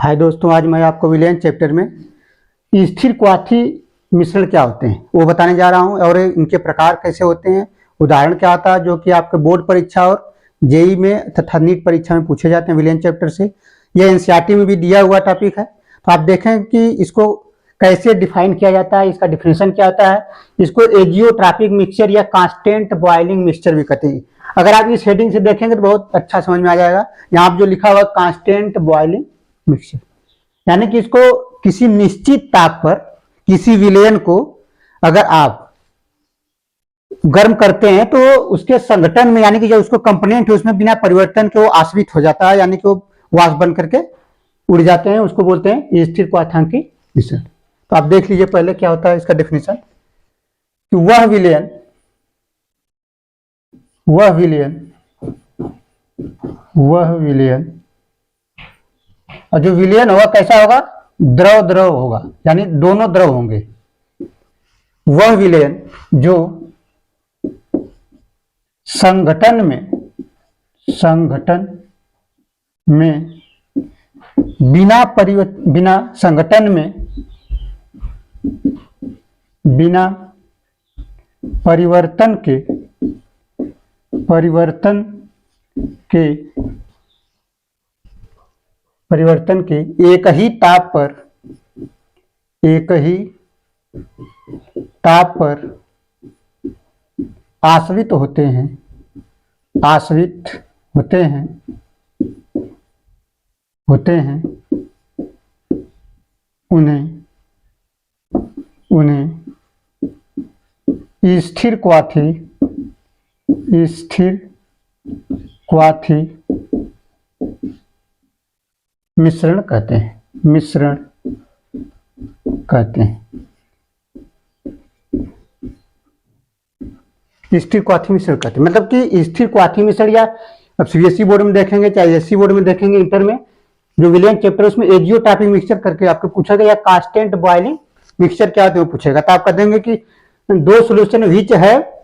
हाय दोस्तों, आज मैं आपको विलेन चैप्टर में स्थिर क्वाथी मिश्रण क्या होते हैं वो बताने जा रहा हूं और इनके प्रकार कैसे होते हैं, उदाहरण क्या आता है जो कि आपके बोर्ड परीक्षा और जेई में तथा नीट परीक्षा में पूछे जाते हैं विलेन चैप्टर से। यह एनसीईआरटी में भी दिया हुआ टॉपिक है, तो आप देखें कि इसको कैसे डिफाइन किया जाता है, इसका डिफिनेशन क्या होता है। इसको एजियोट्रॉपिक मिक्सचर या कांस्टेंट बॉइलिंग मिक्सचर भी कहते हैं। अगर आप इस हेडिंग से देखेंगे तो बहुत अच्छा समझ में आ जाएगा। यहाँ पर जो लिखा हुआ कांस्टेंट बॉइलिंग मिक्सचर यानी कि इसको किसी निश्चित ताप पर किसी विलेन को अगर आप गर्म करते हैं तो उसके संगठन में यानी कि जो उसको कंपोनेंट है उसमें बिना परिवर्तन के वो आश्रित हो जाता है, यानी कि वो वाष्प बन करके उड़ जाते हैं। उसको बोलते हैं स्थिर क्वाथांकी मिश्रण। तो आप देख लीजिए पहले क्या होता है इसका डेफिनेशन कि वह विलेन और जो विलयन होगा कैसा होगा, द्रव द्रव होगा, यानी दोनों द्रव होंगे। वह विलयन जो संगठन में बिना परिवर्तन के एक ही ताप पर आश्रित होते हैं उन्हें स्थिर क्वाथी मिश्रण कहते हैं। स्थिर क्वाथी मिश्रण कहते हैं, मतलब कि स्थिर क्वाथी मिश्रण, या अब सीबीएसई बोर्ड में देखेंगे चाहे एससी बोर्ड में देखेंगे, इंटर में जो विलेन चैप्टर उसमें एजियोट्रॉपिक मिक्सचर करके आपको पूछेगा, या कांस्टेंट बॉइलिंग मिक्सचर क्या होता है वो पूछेगा। तो आप कह देंगे कि दो सोल्यूशन विच है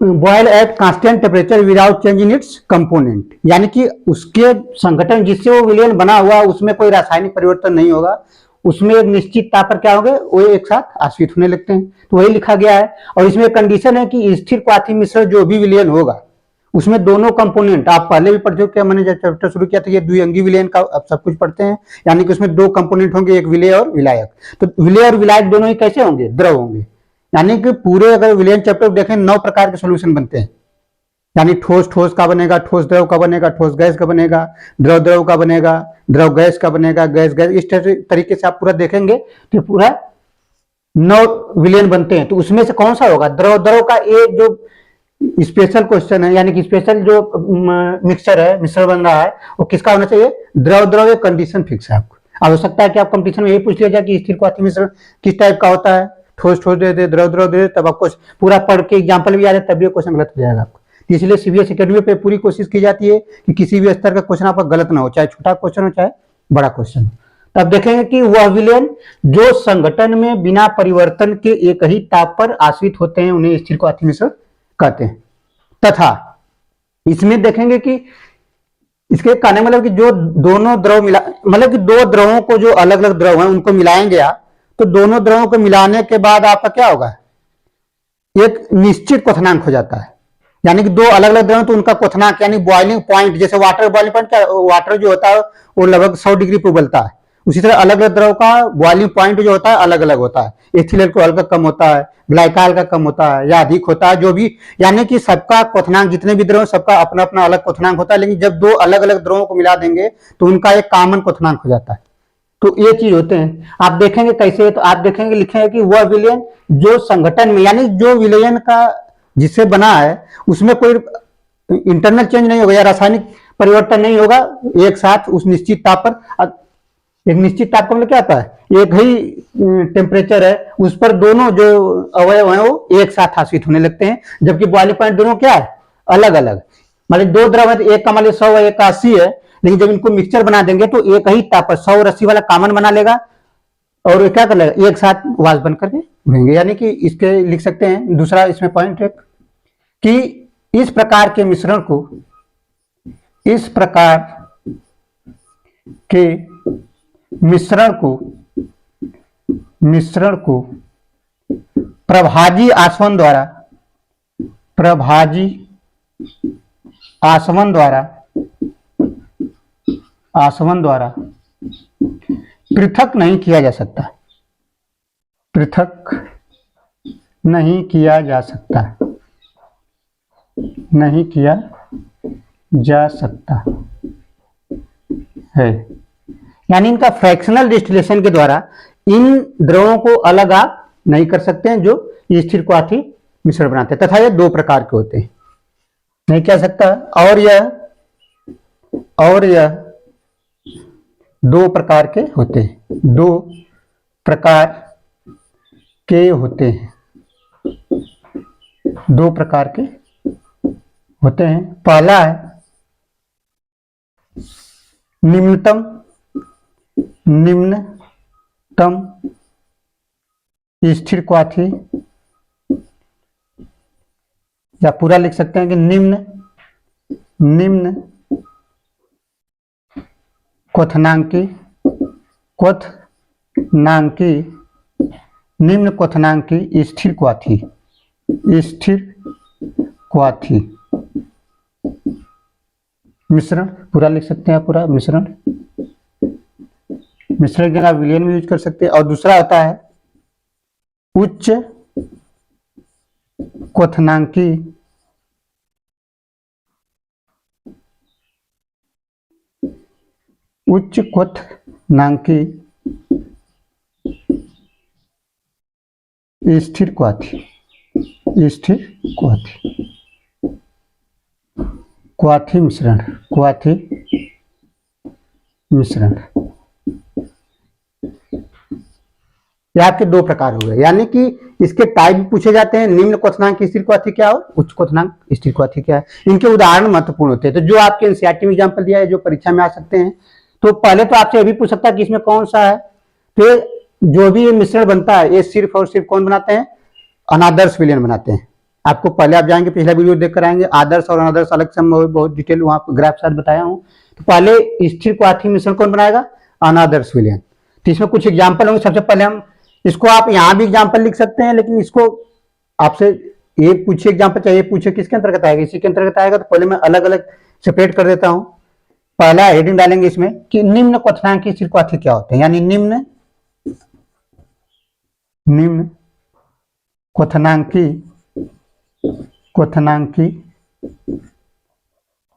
boil at constant temperature without change in its component, यानी कि उसके संगठन जिससे वो विलेन बना हुआ उसमें कोई रासायनिक परिवर्तन नहीं होगा, उसमें एक निश्चित ताप पर क्या होंगे वो एक साथ आश्रित होने लगते हैं। तो वही लिखा गया है। और इसमें कंडीशन है कि स्थिर क्वाथी मिश्रण जो भी विलेन होगा उसमें दोनों कंपोनेंट, आप पहले भी पढ़ चुके हैं, मैंने जब चैप्टर शुरू किया था ये द्विअंगी विलेन का अब सब कुछ पढ़ते हैं, यानी कि उसमें दो कंपोनेंट होंगे, एक विलेय और विलायक। तो विलेय और विलायक दोनों ही कैसे होंगे, द्रव होंगे। यानी कि पूरे अगर विलेन चैप्टर देखें 9 प्रकार के सॉल्यूशन बनते हैं, यानी ठोस ठोस का बनेगा, ठोस द्रव का बनेगा, ठोस गैस का बनेगा, द्रव द्रव का बनेगा, द्रव गैस का बनेगा, गैस गैस, इस तरीके से आप पूरा देखेंगे तो पूरा 9 विलेन बनते हैं। तो उसमें से कौन सा होगा, द्रव द्रव का एक जो स्पेशल क्वेश्चन है, यानी कि स्पेशल जो मिक्सचर है, मिश्रण बन रहा है वो किसका होना चाहिए, द्रव द्रव। एक कंडीशन फिक्स है, आपको हो सकता है कि आप कंपटीशन में यही पूछ लिया जाए कि स्थिर क्वाथी मिश्रण किस टाइप का होता है, ठोस ठोस दे दे, द्रव द्रव दे दे, तब आपको पूरा पढ़ के एग्जाम्पल भी आ जाए तब ये क्वेश्चन गलत हो जाएगा आपको। इसलिए सीबीएसई अकेडमी पे पूरी कोशिश की जाती है कि किसी भी स्तर का क्वेश्चन आपका गलत ना हो, चाहे छोटा क्वेश्चन हो चाहे बड़ा क्वेश्चन हो। तब देखेंगे कि वह विलेन जो संगठन में बिना परिवर्तन के एक ही ताप पर आश्रित होते हैं उन्हें स्थिर क्वाथी मिश्रण कहते हैं। तथा इसमें देखेंगे कि इसके कहने मतलब कि जो दोनों द्रव मिला, मतलब कि दो द्रवों को जो अलग अलग द्रव हैं उनको मिलाएंगे आप, तो दोनों द्रवों को मिलाने के बाद आपका क्या होगा, एक निश्चित क्वथनांक हो जाता है। यानी कि दो अलग अलग द्रव तो उनका क्वथनांक यानी बॉइलिंग पॉइंट, जैसे वाटर बॉइलिंग पॉइंट क्या, वाटर जो होता है वो लगभग 100 डिग्री पर उबलता है, उसी तरह अलग अलग द्रव का बॉइलिंग पॉइंट जो होता है अलग अलग होता है। एथिल अल्कोहल का कम होता है, ग्लाइकॉल का कम होता है या अधिक होता है, जो भी, यानी कि सबका क्वथनांक, जितने भी द्रव सबका अपना अपना अलग क्वथनांक होता है, लेकिन जब दो अलग अलग द्रवों को मिला देंगे तो उनका एक कॉमन क्वथनांक हो जाता है। तो ये चीज होते हैं। आप देखेंगे कैसे, तो आप देखेंगे लिखेंगे कि वह विलयन जो संगठन में, यानी जो विलयन का जिससे बना है उसमें कोई इंटरनल चेंज नहीं होगा या रासायनिक परिवर्तन नहीं होगा, एक साथ उस निश्चित ताप पर, एक निश्चित ताप का मतलब क्या होता है, एक ही टेम्परेचर है, उस पर दोनों जो अवयव हैं वो एक साथ आश्रित होने लगते हैं, जबकि बॉइलिंग पॉइंट दोनों क्या है, अलग अलग। मतलब दो द्रव है, एक का मान 100 है, एक का 80 है, लेकिन जब इनको मिक्सचर बना देंगे तो एक ही ताप पर 100 और 80 वाला कॉमन बना लेगा और क्या कर लेगा, एक साथ वाष्प बन करके उड़ेंगे। यानी कि इसके लिख सकते हैं दूसरा इसमें पॉइंट है कि इस प्रकार के मिश्रण को प्रभाजी आसवन द्वारा पृथक नहीं किया जा सकता, है। यानी इनका फ्रैक्शनल डिस्टिलेशन के द्वारा इन द्रवों को अलग आप नहीं कर सकते हैं जो स्थिर क्वाथी मिश्रण बनाते हैं, तथा ये दो प्रकार के होते हैं, नहीं कह सकता। और यह दो प्रकार के होते हैं। पहला है निम्नतम स्थिर क्वाथी, या पूरा लिख सकते हैं कि निम्न क्वथनांकी स्थिर क्वाथी मिश्रण, पूरा लिख सकते हैं पूरा मिश्रण की जगह विलयन भी यूज कर सकते हैं। और दूसरा होता है उच्च क्वथनांकी स्थिर क्वाथी मिश्रण। ये आपके दो प्रकार हो गए, यानी कि इसके टाइप पूछे जाते हैं, निम्न क्वथनांक स्थिर क्वाथी क्या और उच्च क्वथनांक स्थिर क्वाथी क्या है। इनके उदाहरण महत्वपूर्ण होते हैं। तो जो आपके एनसीईआरटी में एग्जाम्पल दिया है, जो परीक्षा में आ सकते हैं, तो पहले तो आपसे ये भी पूछ सकता है कि इसमें कौन सा है। तो जो भी ये मिश्रण बनता है, ये सिर्फ और सिर्फ कौन बनाते हैं? अनादर्श विलयन बनाते हैं। आपको पहले आप जाएंगे, पिछला वीडियो देख कर आएंगे, आदर्श और अनादर्श अलग से बहुत डिटेल वहां ग्राफ साथ बताया हूँ। तो पहले स्थिर क्वाथी मिश्रण कौन बनाएगा? अनादर्श विलयन। तो इसमें कुछ एग्जाम्पल होंगे। सबसे पहले हम इसको, आप यहाँ भी एग्जाम्पल लिख सकते हैं, लेकिन इसको आपसे ये पूछे एग्जाम्पल चाहिए, पूछे किसके अंतर्गत आएगा, इसी के अंतर्गत आएगा। तो पहले मैं अलग अलग सेपरेट कर देता हूँ। पहला हेडिंग डालेंगे इसमें कि निम्न क्वथनांक स्थिर क्वाथी क्या होते हैं, यानी निम्न क्वथनांकी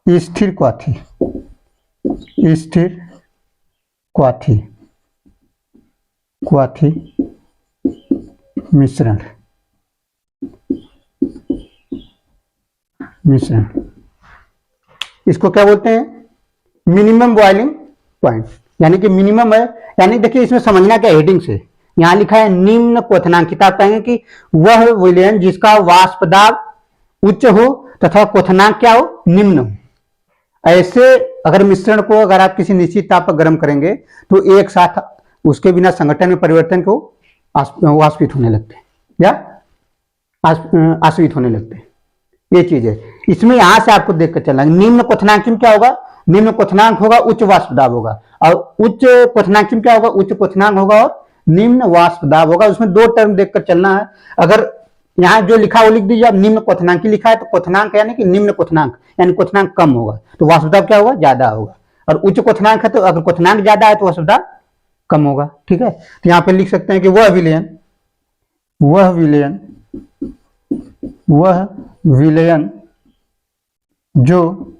स्थिर क्वाथी मिश्रण। इसको क्या बोलते हैं? मिनिमम बॉइलिंग पॉइंट, यानी कि मिनिमम है। यानी देखिए इसमें समझना क्या, हेडिंग से यहां लिखा है निम्न क्वथनांक। आप कहेंगे कि वह विलयन जिसका वाष्प दाब उच्च हो तथा क्वथनांक क्या हो? निम्न हो। ऐसे अगर मिश्रण को अगर आप किसी निश्चित ताप पर गर्म करेंगे तो एक साथ उसके बिना संगठन में परिवर्तन को वाष्पित होने लगते हैं या आश्रित होने लगते हैं। ये चीज है। इसमें यहां से आपको देखकर चलना, निम्न क्वथनांक में क्या होगा? निम्न क्वथनांक होगा, उच्च वाष्प दाब होगा। और उच्च क्वथनांक में क्या होगा? उच्च क्वथनांक होगा और निम्न वाष्प दाब होगा। उसमें दो टर्म देखकर चलना है। अगर यहाँ जो लिखा वो लिख दीजिए, अब निम्न क्वथनांकी लिखा है तो क्वथनांक यानी कि निम्न क्वथनांक यानी क्वथनांक कम होगा, तो वाष्प दाब क्या होगा? ज्यादा होगा। और उच्च क्वथनांक है तो अगर क्वथनांक ज्यादा है तो वाष्प दाब कम होगा। ठीक है। तो यहाँ पे लिख सकते हैं कि वह विलयन जो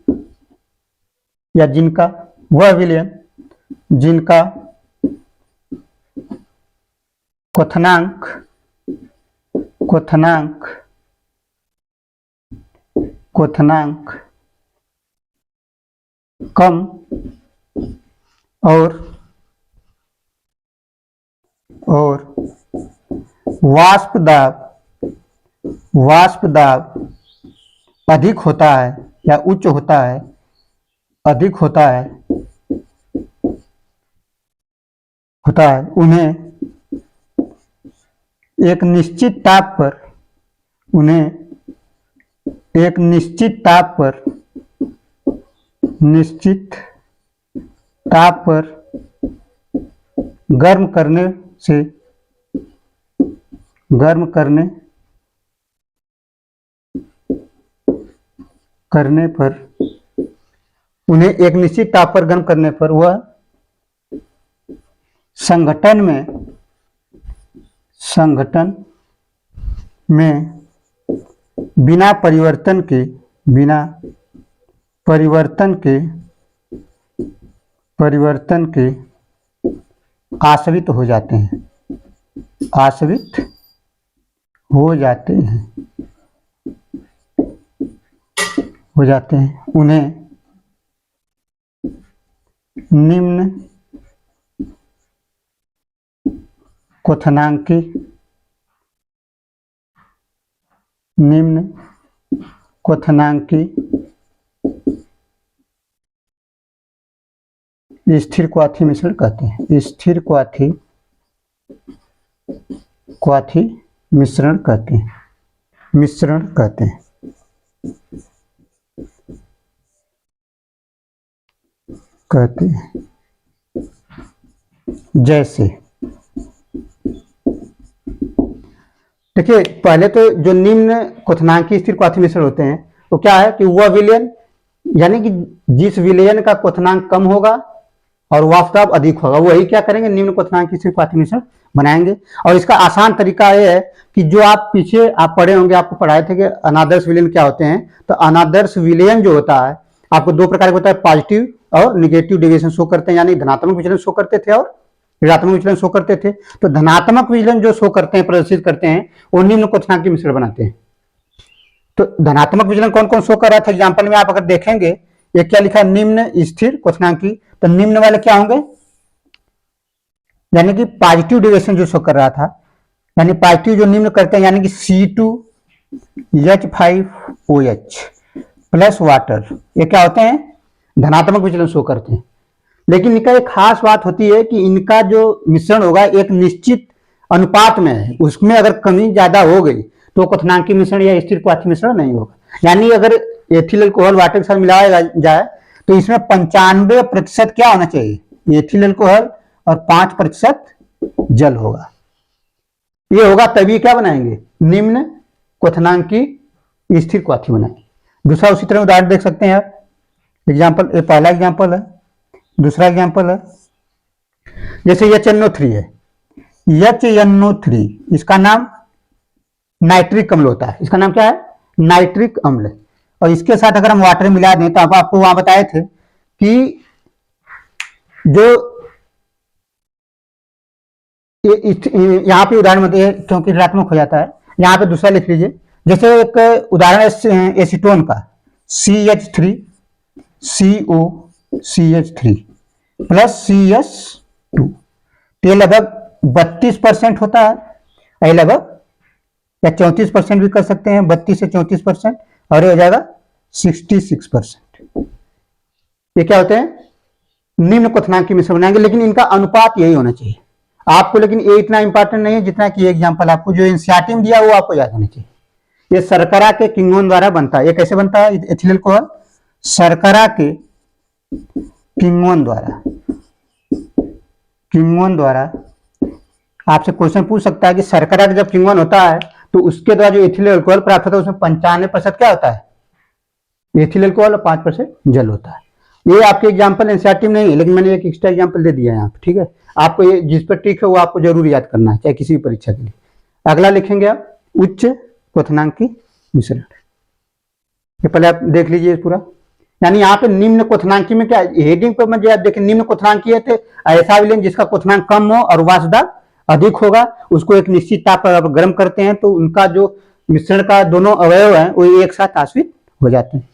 या जिनका, वह विलयन जिनका क्वथनांक कम और वाष्प दाब अधिक होता है या उच्च होता है, उन्हें एक निश्चित ताप पर गर्म करने से गर्म करने पर उन्हें एक निश्चित ताप पर गर्म करने पर वह संगठन में बिना परिवर्तन के आश्रित हो जाते हैं उन्हें निम्न क्वथनांकी स्थिर क्वाथी मिश्रण कहते हैं। स्थिर क्वाथी मिश्रण कहते हैं। जैसे देखिए, पहले तो जो निम्न क्वथनांकी स्थिर क्वाथी मिश्रण होते हैं वो क्या है कि वह विलयन, यानी कि जिस विलयन का क्वथनांक कम होगा और वाष्प दाब अधिक होगा, वही क्या करेंगे, निम्न क्वथनांकी स्थिर क्वाथी मिश्रण बनाएंगे। और इसका आसान तरीका यह है कि जो आप पीछे पढ़े होंगे, आपको पढ़ाए थे कि अनादर्श विलयन क्या होते हैं। तो अनादर्श विलयन जो होता है आपको दो प्रकार का होता है, पॉजिटिव और निगेटिव डेविएशन शो करते हैं, यानी धनात्मक विचलन शो करते थे और ऋणात्मक विचलन शो करते थे। तो धनात्मक विचलन जो शो करते हैं, प्रदर्शित करते हैं, वो निम्न क्वथनांकी मिश्रण बनाते हैं। तो धनात्मक विचलन कौन कौन शो कर रहा था एग्जाम्पल में आप अगर देखेंगे, ये क्या लिखा है, निम्न स्थिर क्वथनांकी। तो निम्न वाले क्या होंगे, यानी कि पॉजिटिव डेविएशन जो शो कर रहा था, यानी पॉजिटिव जो निम्न करते हैं, यानी कि C2H5OH प्लस वाटर, ये क्या होते हैं, धनात्मक विचलन शो करते हैं। लेकिन इनका एक खास बात होती है कि इनका जो मिश्रण होगा एक निश्चित अनुपात में है, उसमें अगर कमी ज्यादा हो गई तो क्वथनांकी मिश्रण या स्थिर क्वाथी मिश्रण नहीं होगा। यानी अगर एथिल अल्कोहल वाटर के साथ मिलाया जाए तो इसमें 95% क्या होना चाहिए, एथिल अल्कोहल, और 5% जल होगा। ये होगा तभी क्या बनाएंगे, निम्न क्वथनांकी स्थिर क्वाथी बनाएंगे। दूसरा उसी तरह उदाहरण देख सकते हैं आप, एग्जाम्पल, ये पहला एग्जाम्पल है। दूसरा एग्जाम्पल है, जैसे HNO3 है, HNO3 इसका नाम नाइट्रिक अम्ल होता है। इसका नाम क्या है, नाइट्रिक अम्ल। और इसके साथ अगर हम वाटर मिला दें तो आपको वहां बताए थे कि जो यहाँ पे उदाहरण मतलब क्योंकि ऋणात्मक हो जाता है, यहाँ पे दूसरा लिख लीजिए। जैसे एक उदाहरण है एसीटोन का, CH3COCH3 प्लस CS2, ये लगभग 32% होता है, ये लगभग या 34% भी कर सकते हैं, 32 से 34%, और ये हो जाएगा 66%। ये क्या होते हैं, निम्न क्वथनांकी मिश्रण बनाएंगे, लेकिन इनका अनुपात यही होना चाहिए आपको। लेकिन ये इतना इंपॉर्टेंट नहीं है जितना कि एग्जाम्पल आपको जो एनसीईआरटी में दिया वो आपको याद होना चाहिए। ये शर्करा के किण्वन द्वारा बनता है। ये कैसे बनता है एथिल अल्कोहल, शर्करा के किण्वन द्वारा आपसे क्वेश्चन पूछ सकता है कि शर्करा का जब किण्वन होता है तो उसके द्वारा जो एथिल अल्कोहल प्राप्त होता है उसमें 95% क्या होता है, एथिल अल्कोहल, और 5% जल होता है। ये आपके एग्जाम्पल एनसीईआरटी में नहीं है, लेकिन मैंने एक एक्स्ट्रा एग्जाम्पल दे दिया है यहाँ पे, ठीक है। आपको ये जिस पर ट्रिक है वो आपको जरूर याद करना है, चाहे किसी भी परीक्षा के लिए। अगला लिखेंगे आप उच्च क्वथनांकी मिश्रण। ये पहले आप देख लीजिए पूरा, यानी यहाँ पे निम्न क्वथनांकी में क्या हेडिंग पर मुझे आप देखिए, निम्न क्वथनांकी है तो ऐसा विलयन जिसका क्वथनांक कम हो और वाष्प दाब अधिक होगा, उसको एक निश्चित ताप पर गर्म करते हैं तो उनका जो मिश्रण का दोनों अवयव है वो एक साथ आश्रित हो जाते हैं।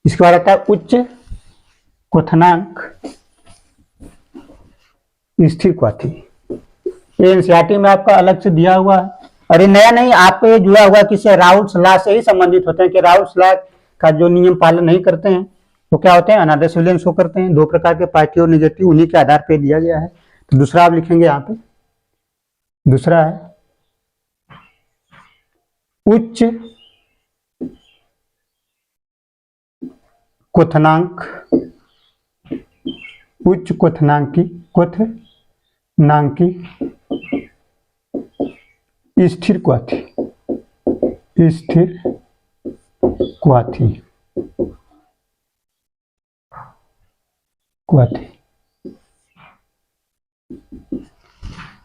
इसके बाद आता है उच्च क्वथनांक स्थिर क्वाथी। ये एनसीईआरटी में आपका अलग से दिया हुआ है, और ये नया नहीं, आपको ये जुड़ा हुआ किसी राउल्स लॉ से ही संबंधित होते हैं कि राउल्स लॉ का जो नियम पालन नहीं करते हैं वो क्या होते हैं, अनादर्श विलयन शो करते हैं। दो प्रकार के पॉजिटिव और नेगेटिव उन्हीं के आधार पे दिया गया है। तो दूसरा आप लिखेंगे यहाँ पे, दूसरा है उच्च क्वथनांक, उच्च क्वथनांकी स्थिर क्वाथी, स्थिर क्वाथी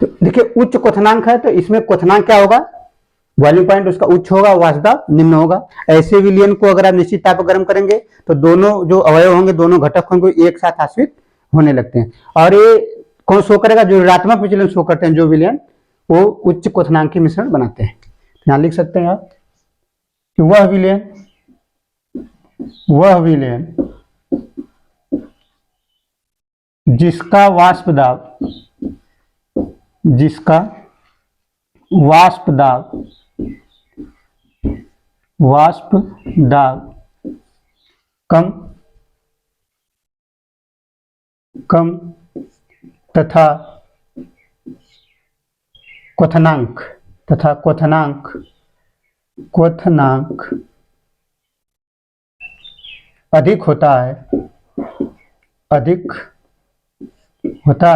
तो देखिए उच्च क्वथनांक है तो इसमें क्वथनांक क्या होगा, बॉइलिंग पॉइंट उसका उच्च होगा, वाष्प दाब निम्न होगा। ऐसे विलयन को अगर आप निश्चित ताप पर गर्म करेंगे तो दोनों जो अवयव होंगे, दोनों घटक होंगे, एक साथ आश्रित होने लगते हैं। और ये कौन शो करेगा, जो ऋणात्मक विचलन शो करते हैं जो विलयन, वो उच्च क्वथनांकी मिश्रण बनाते हैं। यहां लिख सकते हैं आप कि वह विलयन जिसका वाष्प दाब कम तथा क्वथनांक अधिक होता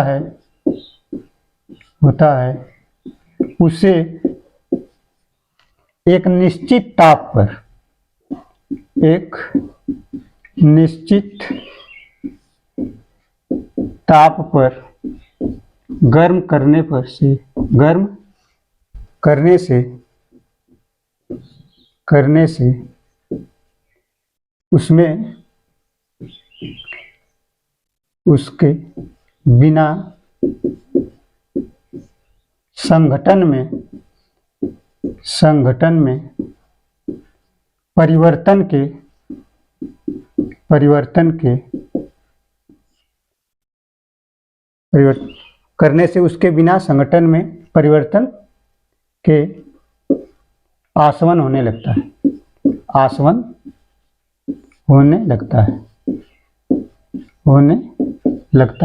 है उसे एक निश्चित ताप पर गर्म करने से उसमें उसके बिना संघटन में परिवर्तन करने से उसके बिना संगठन में परिवर्तन के आसवन होने लगता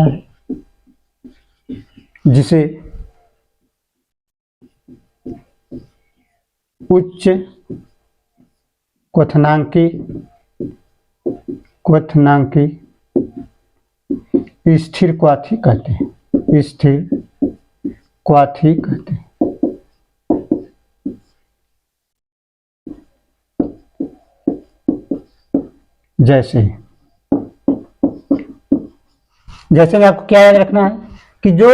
है जिसे उच्च क्वथनांकी स्थिर क्वाथी कहते हैं। जैसे में आपको क्या याद रखना है कि जो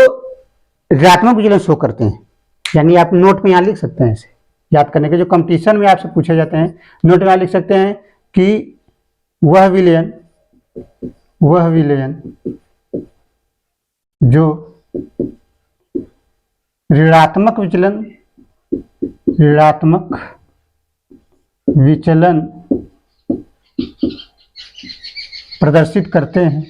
ऋणात्मक विचलन शो करते हैं, यानी आप नोट में यहाँ लिख सकते हैं, ऐसे याद करने के जो कंपटीशन में आपसे पूछे जाते हैं, नोट में लिख सकते हैं कि वह विलयन जो ऋणात्मक विचलन प्रदर्शित करते हैं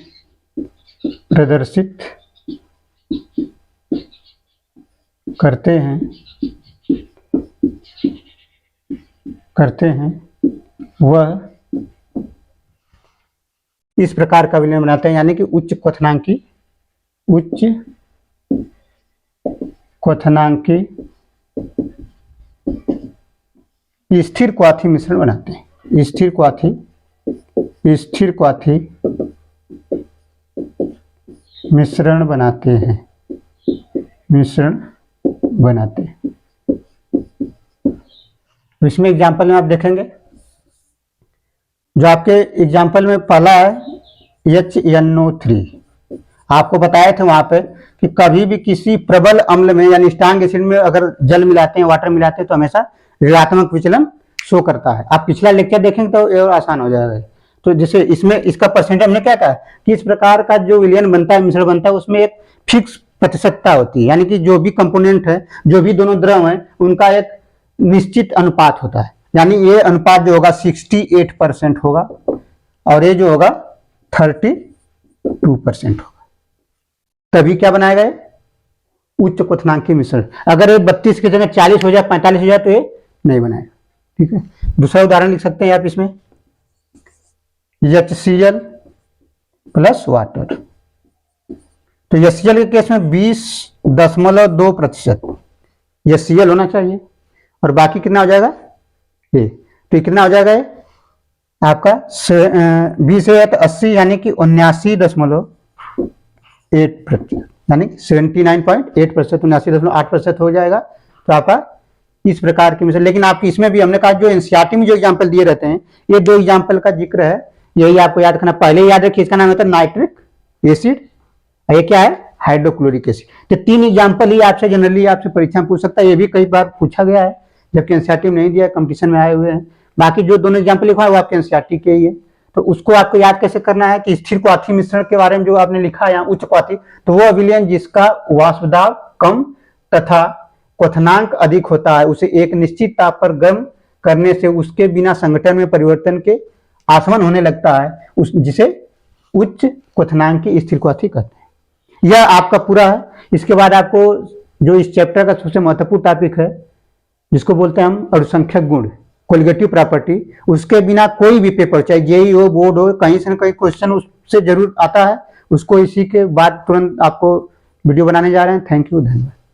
वह इस प्रकार का विलयन बनाते हैं, यानी कि उच्च क्वथनांकी स्थिर क्वाथी मिश्रण बनाते हैं। स्थिर क्वाथी मिश्रण बनाते हैं। इसमें एग्जाम्पल में आप देखेंगे, जो आपके एग्जाम्पल में पहला है HNO3। आपको बताए थे वहां पे कि कभी भी किसी प्रबल अम्ल में यानी स्ट्रांग एसिड में अगर जल मिलाते हैं, वाटर मिलाते हैं, तो हमेशा ऋणात्मक विचलन शो करता है। आप पिछला लेक्चर देखेंगे तो ये और आसान हो जाएगा। तो जैसे इसमें इसका परसेंटेज हमने क्या कहा कि इस प्रकार का जो विलयन बनता है, मिश्रण बनता है, उसमें एक फिक्स प्रतिशतता होती है, यानी कि जो भी कंपोनेंट है, जो भी दोनों द्रव हैं, उनका एक निश्चित अनुपात होता है। यानी ये अनुपात जो होगा 68% होगा और ये जो होगा 32% होगा। तभी क्या बनाएगा ये उच्च क्वथनांकी मिश्रण। अगर ये 32 की जगह 40 हो जाए, 45 हो जाए तो ये नहीं बनाएगा। ठीक है, दूसरा उदाहरण लिख सकते हैं आप इसमें HCl प्लस वाटर। तो HCl के केस में 20.2% HCl होना चाहिए, और बाकी कितना हो जाएगा ये, तो कितना हो जाएगा ये आपका 20 से 80 यानी कि 79.8%, यानी 79.8%, 79.8% हो जाएगा। तो आपका इस प्रकार की मिश्रण, लेकिन आपकी इसमें भी हमने कहा जो एनसीईआरटी में जो एग्जाम्पल दिए रहते हैं, ये दो एग्जाम्पल का जिक्र है, यही आपको याद रखना। पहले याद रखिए, इसका नाम होता है नाइट्रिक एसिड, ये क्या है हाइड्रोक्लोरिक एसिड। तो 3 एग्जाम्पल ही आपसे जनरली आपसे परीक्षा में पूछ सकता है, ये भी कई बार पूछा गया है, जबकि एनसीईआरटी में नहीं दिया, कंपटीशन में आए हुए हैं। बाकी जो दोनों एग्जाम्पल लिखा है वो आपके एनसीईआरटी के ही है। तो उसको आपको याद कैसे करना है कि स्थिर क्वाथी मिश्रण के बारे में जो आपने लिखा है यहाँ उच्च क्वाथी, तो वो अभिलयन जिसका वाष्प दाब कम तथा क्वथनांक अधिक होता है, उसे एक निश्चित ताप पर गर्म करने से उसके बिना संगठन में परिवर्तन के आसवन होने लगता है, जिसे उच्च क्वथनांक की स्थिर क्वाथी कहते हैं। यह आपका पूरा है। इसके बाद आपको जो इस चैप्टर का सबसे महत्वपूर्ण टॉपिक है, जिसको बोलते हैं हम अणुसंख्यक गुण, कोलिगेटिव प्रॉपर्टी, उसके बिना कोई भी पेपर चाहे जेईई हो, बोर्ड हो, कहीं से न कहीं क्वेश्चन उससे जरूर आता है। उसको इसी के बाद तुरंत आपको वीडियो बनाने जा रहे हैं। थैंक यू, धन्यवाद।